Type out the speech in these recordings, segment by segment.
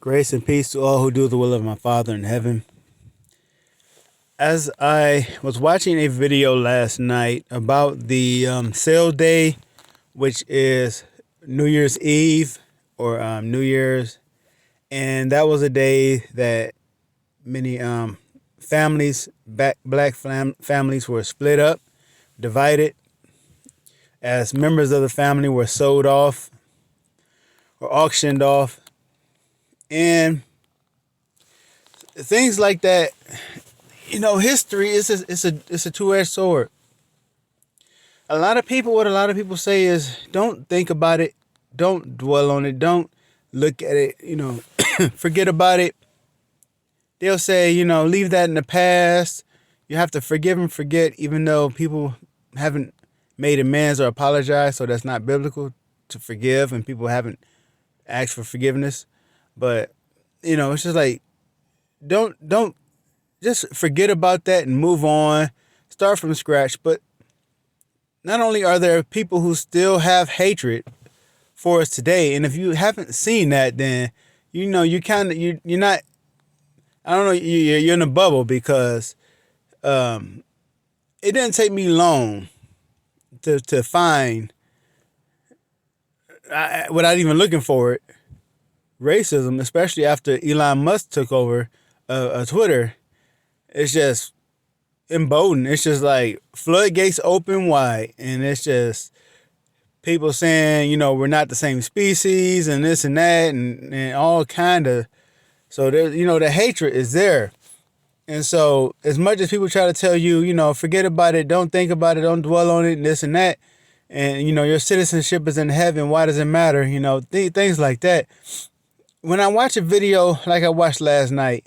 Grace and peace to all who do the will of my Father in heaven. As I was watching a video last night about the sale day, which is New Year's Eve or New Year's, and that was a day that many families, black families, were split up, divided, as members of the family were sold off or auctioned off, and things like that. You know, history is it's a two-edged sword. What a lot of people say is, don't think about it, don't dwell on it, don't look at it, forget about it. They'll say, leave that in the past. You have to forgive and forget, even though people haven't made amends or apologized, so that's not biblical to forgive, and people haven't asked for forgiveness. But, it's just like, don't just forget about that and move on, start from scratch. But not only are there people who still have hatred for us today, and if you haven't seen that, then you're not. I don't know. You're in a bubble, because it didn't take me long to find, without even looking for it, racism, especially after Elon Musk took over Twitter. It's just emboldened. It's just like floodgates open wide, and it's just people saying, we're not the same species and this and that and all kind of. So there, the hatred is there. And so as much as people try to tell you, forget about it, don't think about it, don't dwell on it and this and that, and, your citizenship is in heaven, why does it matter? Things like that. When I watch a video like I watched last night,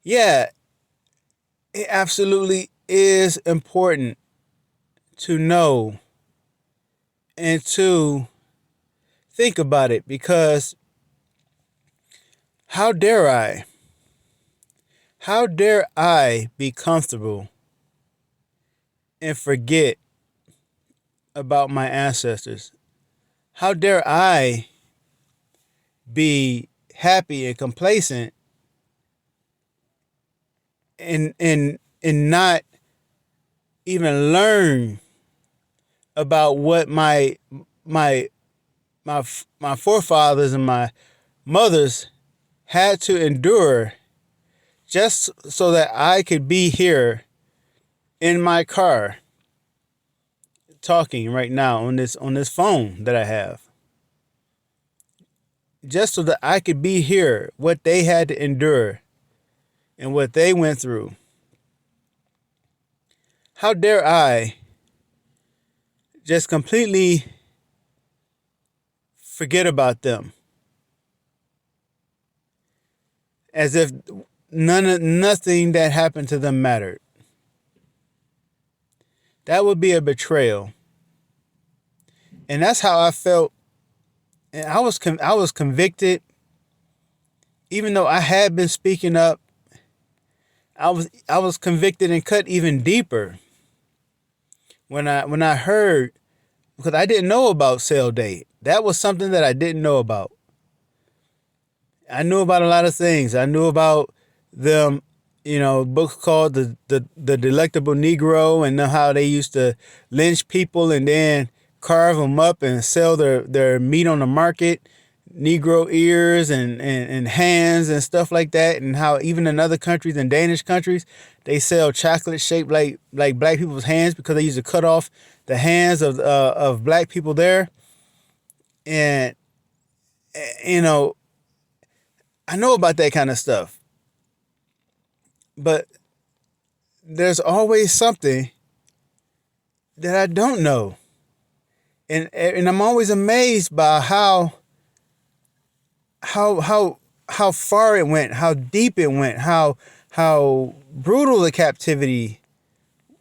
yeah, it absolutely is important to know and to think about it, because how dare I be comfortable and forget about my ancestors? How dare I be happy and complacent and not even learn about what my forefathers and my mothers had to endure just so that I could be here in my car talking right now on this phone that I have. Just so that I could be here, what they had to endure and what they went through. How dare I just completely forget about them, as if nothing that happened to them mattered? That would be a betrayal. And that's how I felt. And I was convicted, even though I had been speaking up. I was convicted and cut even deeper when I heard, because I didn't know about sale day. That was something that I didn't know about. I knew about a lot of things. I knew about them, books called the Delectable Negro, and how they used to lynch people and then carve them up and sell their meat on the market, Negro ears and hands and stuff like that, and how even in other countries, in Danish countries, they sell chocolate shaped like black people's hands, because they used to cut off the hands of black people there. And I know about that kind of stuff, but there's always something that I don't know. And I'm always amazed by how far it went, how deep it went, how brutal the captivity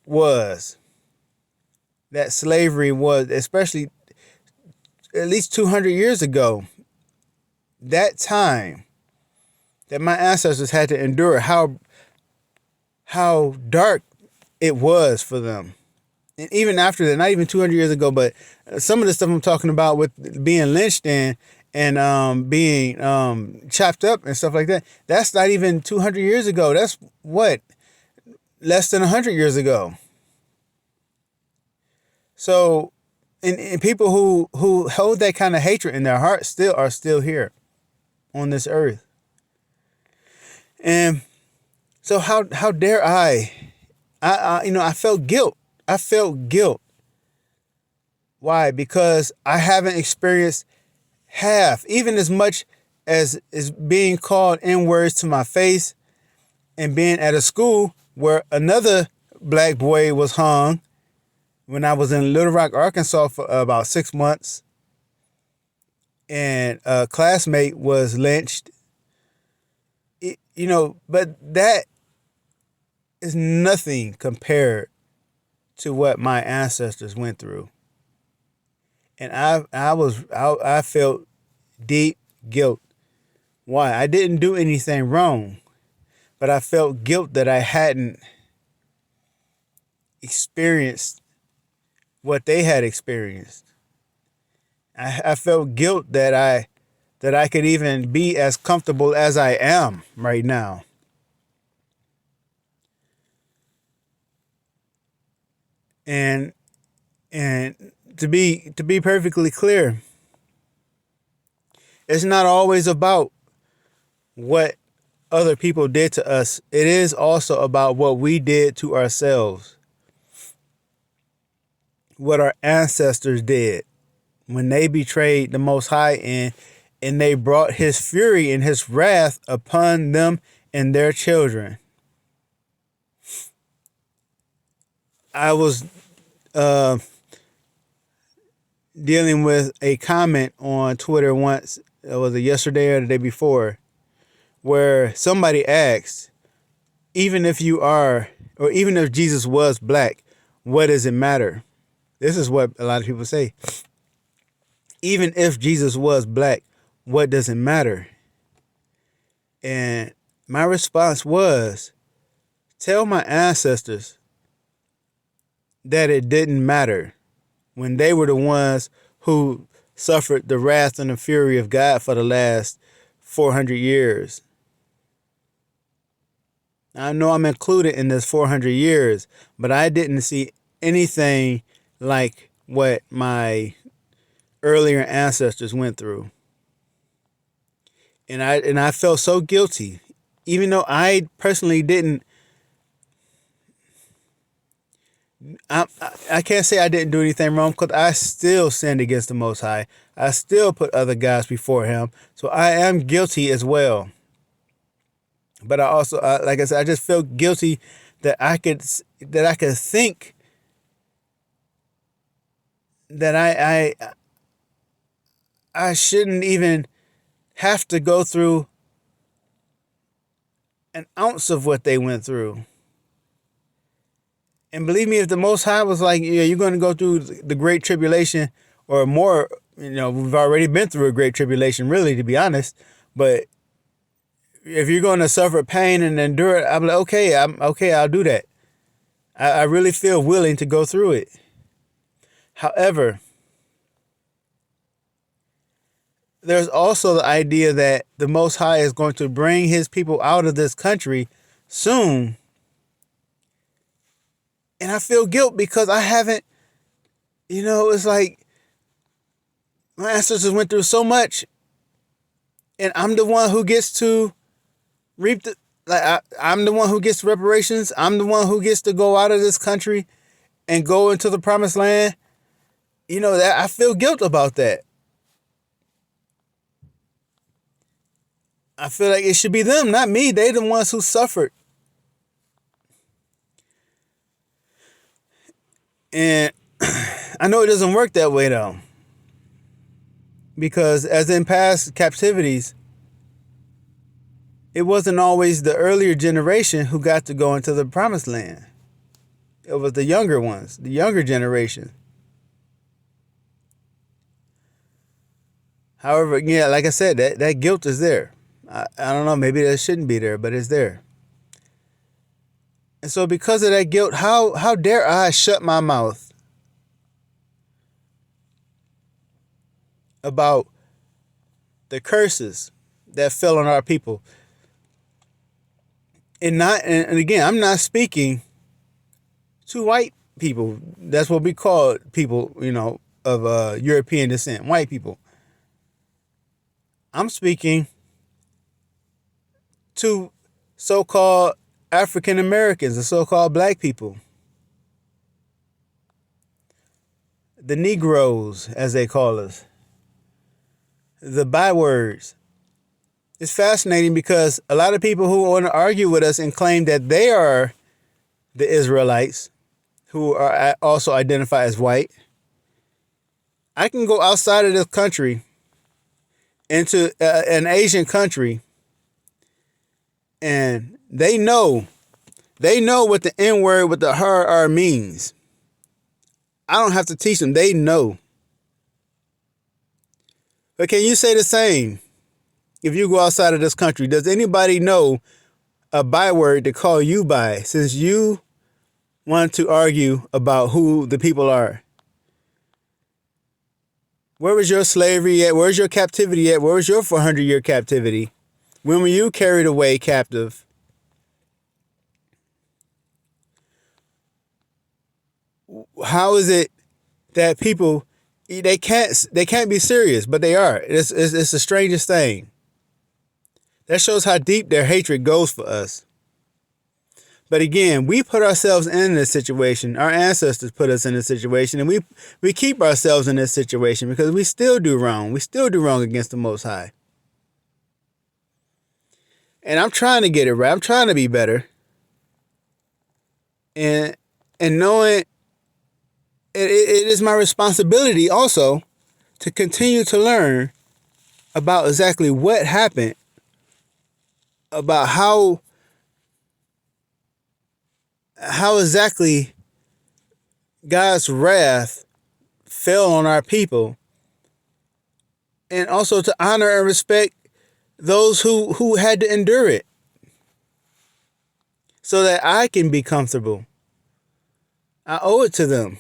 was, that slavery was, especially at least 200 years ago. That time that my ancestors had to endure, how dark it was for them. And even after that, not even 200 years ago, but some of the stuff I'm talking about with being lynched in, and being chopped up and stuff like that. That's not even 200 years ago. That's what, less than 100 years ago. So, and people who hold that kind of hatred in their heart still are still here on this earth. And so how dare I felt guilt. I felt guilt. Why? Because I haven't experienced half, even as much as is being called N-words to my face, and being at a school where another black boy was hung when I was in Little Rock, Arkansas for about 6 months, and a classmate was lynched. But that is nothing compared to what my ancestors went through. And I felt deep guilt. Why? I didn't do anything wrong, but I felt guilt that I hadn't experienced what they had experienced. I felt guilt that I could even be as comfortable as I am right now. And to be perfectly clear, it's not always about what other people did to us. It is also about what we did to ourselves. What our ancestors did when they betrayed the Most High, and they brought his fury and his wrath upon them and their children. I was dealing with a comment on Twitter once, was it yesterday or the day before, where somebody asked, even if you are, or even if Jesus was black, what does it matter? This is what a lot of people say. Even if Jesus was black, what does it matter? And my response was, tell my ancestors that it didn't matter when they were the ones who suffered the wrath and the fury of God for the last 400 years. I know I'm included in this 400 years, but I didn't see anything like what my earlier ancestors went through. And I felt so guilty, even though I personally didn't. I can't say I didn't do anything wrong, because I still sinned against the Most High. I still put other gods before him. So I am guilty as well. But I also, like I said, I just felt guilty that I could think that I shouldn't even have to go through an ounce of what they went through. And believe me, if the Most High was like, yeah, you're going to go through the Great Tribulation or more, we've already been through a Great Tribulation, really, to be honest. But if you're going to suffer pain and endure it, I'm like, okay, I'll do that. I really feel willing to go through it. However, there's also the idea that the Most High is going to bring his people out of this country soon. And I feel guilt because I haven't, it's like my ancestors went through so much, and I'm the one who gets to reap I'm the one who gets reparations. I'm the one who gets to go out of this country and go into the promised land. That I feel guilt about that. I feel like it should be them, not me. They the ones who suffered. And I know it doesn't work that way, though. Because as in past captivities, it wasn't always the earlier generation who got to go into the promised land. It was the younger ones, the younger generation. However, yeah, like I said, that guilt is there. I don't know, maybe that shouldn't be there, but it's there. And so because of that guilt, how dare I shut my mouth about the curses that fell on our people. And again, I'm not speaking to white people. That's what we call people, of European descent, white people. I'm speaking to so-called African Americans, the so-called black people, the Negroes, as they call us, the bywords. It's fascinating because a lot of people who want to argue with us and claim that they are the Israelites, who are also identified as white, I can go outside of this country into an Asian country, and they know what the N word with the her means. I don't have to teach them. They know. But can you say the same if you go outside of this country? Does anybody know a byword to call you by, since you want to argue about who the people are? Where was your slavery at? Where's your captivity at? Where was your 400-year captivity? When were you carried away captive? How is it that people, they can't be serious, but they are? It's the strangest thing. That shows how deep their hatred goes for us. But again, we put ourselves in this situation. Our ancestors put us in this situation, and we keep ourselves in this situation because we still do wrong. We still do wrong against the Most High. And I'm trying to get it right. I'm trying to be better. And knowing it is my responsibility also to continue to learn about exactly what happened, about how exactly God's wrath fell on our people, and also to honor and respect those who had to endure it so that I can be comfortable. I owe it to them.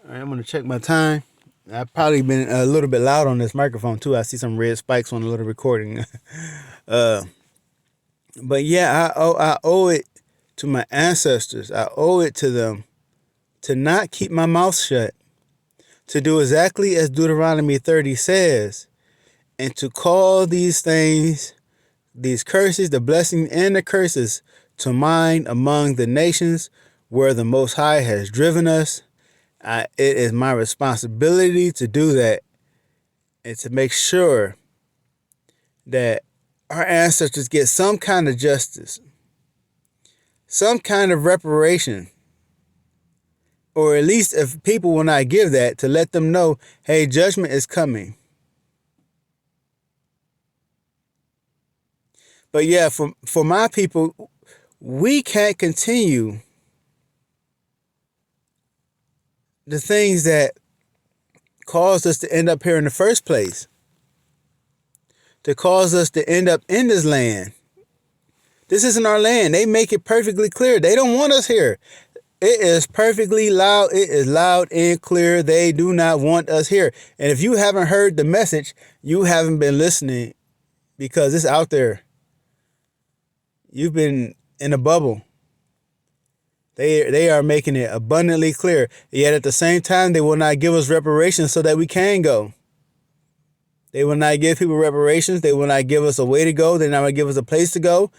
All right, I'm going to check my time. I've probably been a little bit loud on this microphone too. I see some red spikes on the little recording. But yeah, I owe it to my ancestors. I owe it to them to not keep my mouth shut, to do exactly as Deuteronomy 30 says, and to call these things, these curses, the blessing and the curses, to mind among the nations where the Most High has driven us. It is my responsibility to do that and to make sure that our ancestors get some kind of justice, some kind of reparation, or at least if people will not give that, to let them know, hey, judgment is coming. But yeah, for my people, we can't continue the things that caused us to end up here in the first place, to cause us to end up in this land. This isn't our land. They make it perfectly clear. They don't want us here. It is perfectly loud. It is loud and clear. They do not want us here. And if you haven't heard the message, you haven't been listening, because it's out there. You've been in a bubble. They are making it abundantly clear. Yet at the same time, they will not give us reparations so that we can go. They will not give people reparations. They will not give us a way to go. They're not going to give us a place to go.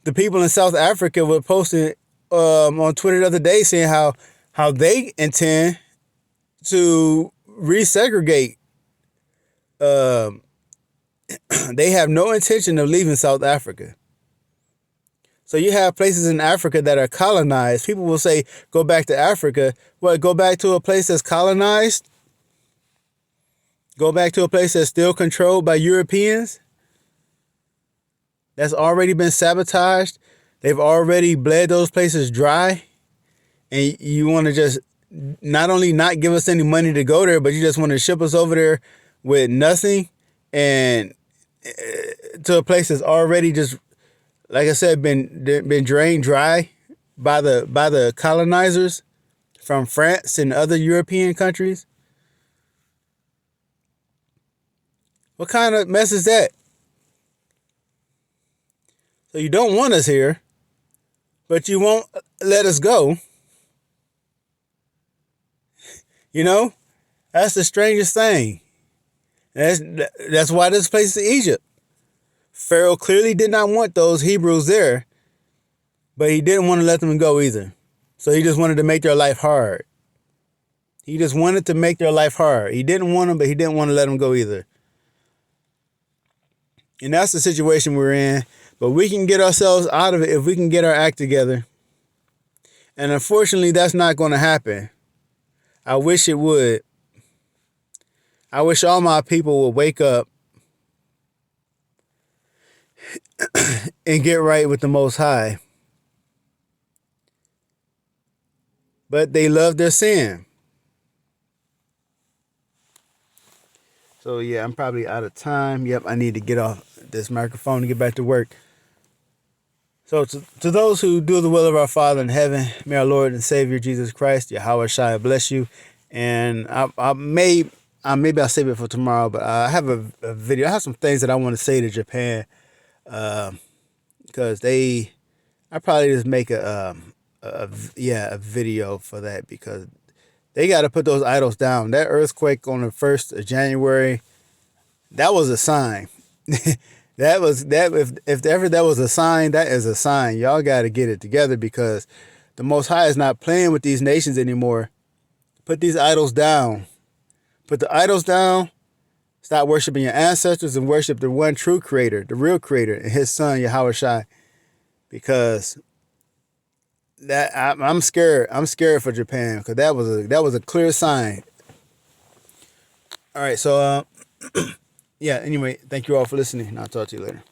The people in South Africa were posting on Twitter the other day saying how they intend to resegregate. They have no intention of leaving South Africa. So you have places in Africa that are colonized. People will say, go back to Africa. What, go back to a place that's colonized? Go back to a place that's still controlled by Europeans? That's already been sabotaged? They've already bled those places dry? And you want to just not only not give us any money to go there, but you just want to ship us over there with nothing, and to a place that's already just, like I said, been drained dry by the colonizers from France and other European countries. What kind of mess is that? So you don't want us here, but you won't let us go. You know, that's the strangest thing. That's why this place is Egypt. Pharaoh clearly did not want those Hebrews there, but he didn't want to let them go either. So he just wanted to make their life hard. He just wanted to make their life hard. He didn't want them, but he didn't want to let them go either. And that's the situation we're in. But we can get ourselves out of it if we can get our act together. And unfortunately, that's not going to happen. I wish it would. I wish all my people would wake up and get right with the Most High. But they love their sin. So yeah, I'm probably out of time. Yep, I need to get off this microphone to get back to work. So to those who do the will of our Father in heaven, may our Lord and Savior Jesus Christ, Yahweh Shai, bless you. And maybe I'll save it for tomorrow, but I have a video. I have some things that I want to say to Japan, because I probably just make a video for that, because they got to put those idols down. That earthquake on the 1st of January, that was a sign. If ever that was a sign, that is a sign. Y'all got to get it together, because the Most High is not playing with these nations anymore. Put these idols down. Put the idols down. Stop worshiping your ancestors and worship the one true creator, the real creator, and his son, Yahweh Shai. Because I'm scared. I'm scared for Japan, because that was a clear sign. All right, so yeah, anyway, thank you all for listening, and I'll talk to you later.